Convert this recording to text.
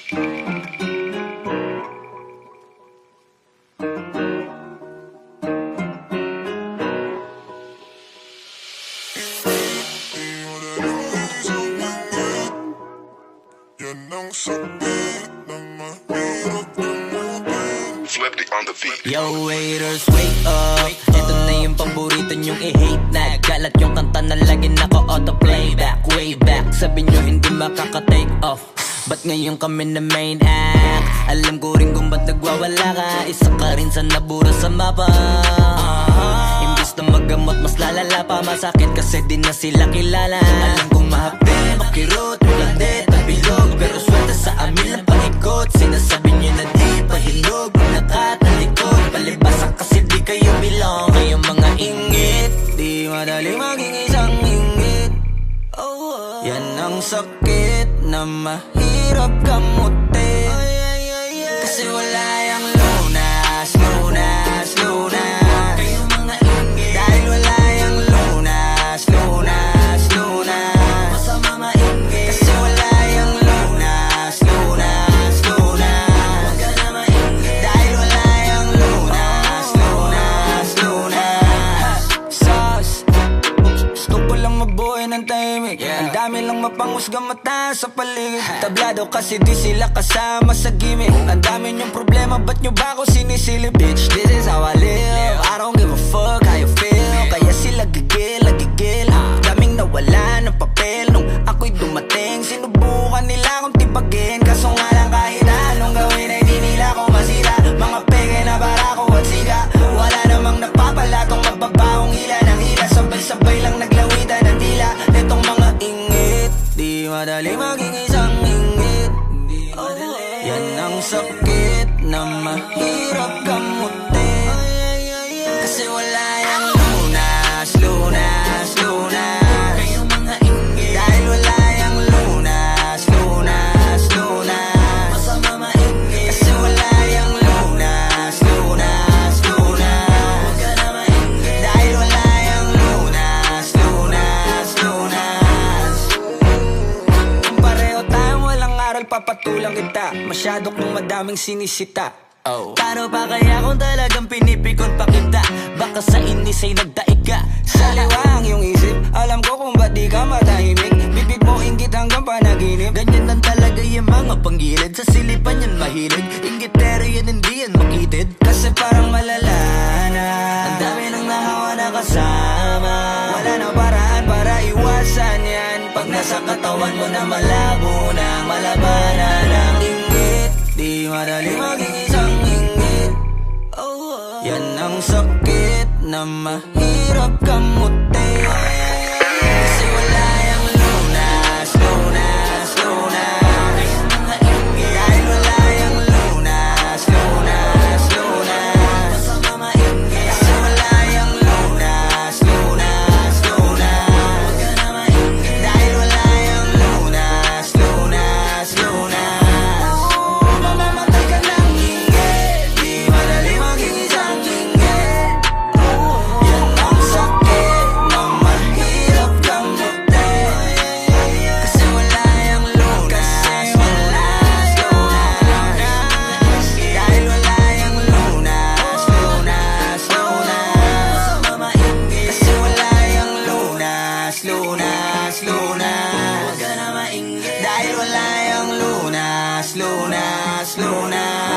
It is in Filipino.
Yo haters, wake up. Ito na yung paborito nyong i-hate na. Galat yung kanta na lagi naka-auto-playback. Way back, sabi nyo hindi makaka-take off. Ba't ngayon kami na main act? Alam ko rin kung ba't nagwawala ka. Isa ka rin sa nabura sa mapa. Imbis na magamot, mas lalala pa. Masakit kasi di na sila kilala. Alam kong mahapi, makirot, maglandet, nabilog. Pero swerte sa amin lang paikot. Sinasabi nyo na di pahilog. Nakatalikod, palibasan kasi di kayo belong. Kayong mga ingit, di madali maging isang ingit. Yan ang sakit na mahirap gamutin. Kasi wala yung lunas, lunas, lunas. Kayong mga ingit, dahil wala yung lunas, lunas, lunas. Masama maingit, kasi wala yung lunas, lunas, lunas. Huwag ka na maingit, dahil wala yung lunas, lunas, lunas. Sus, gusto ko lang mabuhay ng tahimik. Ang dami lang mapanghusga mata sa paligid. Tablado kasi di sila kasama sa gimmick. Ang dami nyong problema, ba't nyo ba ako sinisilip? Bitch, this is how I live. I don't give a fuck how you feel. Kaya sila gigil, gigil. Daming nawala ng papel nung ako'y dumating. Sinubukan nila akong tibagin, kaso nga lang kahit anong gawin ay di nila ako masira. Mga peke na barako at siga. Wala namang napapala tong mababahong hila ng hila. Sabay-sabay lang naglawitan ng dila. Netong mga ingit, di madali maging isang ingit. Yan ang sakit na mahirap gamutin. Kasi wala yung lunas, lunas, lunas. Kayong mga ingit, dahil wala yung lunas, lunas, lunas. Masama maingit, kasi wala yung lunas, lunas, lunas. Huwag ka na maingit, dahil wala yung lunas, lunas, lunas. Kung pareho tayong walang aral, papatulang kita. Masyado kong madaming sinisita. Paano pa kaya kung talagang pinipikon pa kita? Baka sa inis ay nagdaig ka. Saliwang yung isip, alam ko kung ba't di ka matahimik. Bibig mo inggit hanggang panaginip. Ganyan lang talaga yung mga panggilid. Sa silipan yan mahilig. Inggitero yan, hindi yan makitid. Kasi parang malala na ang dami nang nahawa na kasama. Wala na paraan para iwasan yan. Pag nasa katawan mo na malabo na malabanan ang inggit, di madali maging isang ingit. Yan ang sakit na mahirap gamutin. Kasi wala yung lunas, lunas, lunas. Kayong mga ingit, dahil wala yung lunas, lunas, lunas. Masama maingit, kasi wala yung lunas, lunas, lunas. Huwag ka na maingit, dahil wala yung lunas, lunas, lunas. Mamamatay ka ng ingit, di madali maging isang ingit. Yan ang sakit na mahirap gamutin. Kasi wala yung lunas, lunas, lunas. Dahil wala yung lunas, lunas, lunas. Masama maingit, kasi wala yung lunas, lunas, lunas. Huwag ka na maingit, dahil wala yung lunas, lunas, lunas.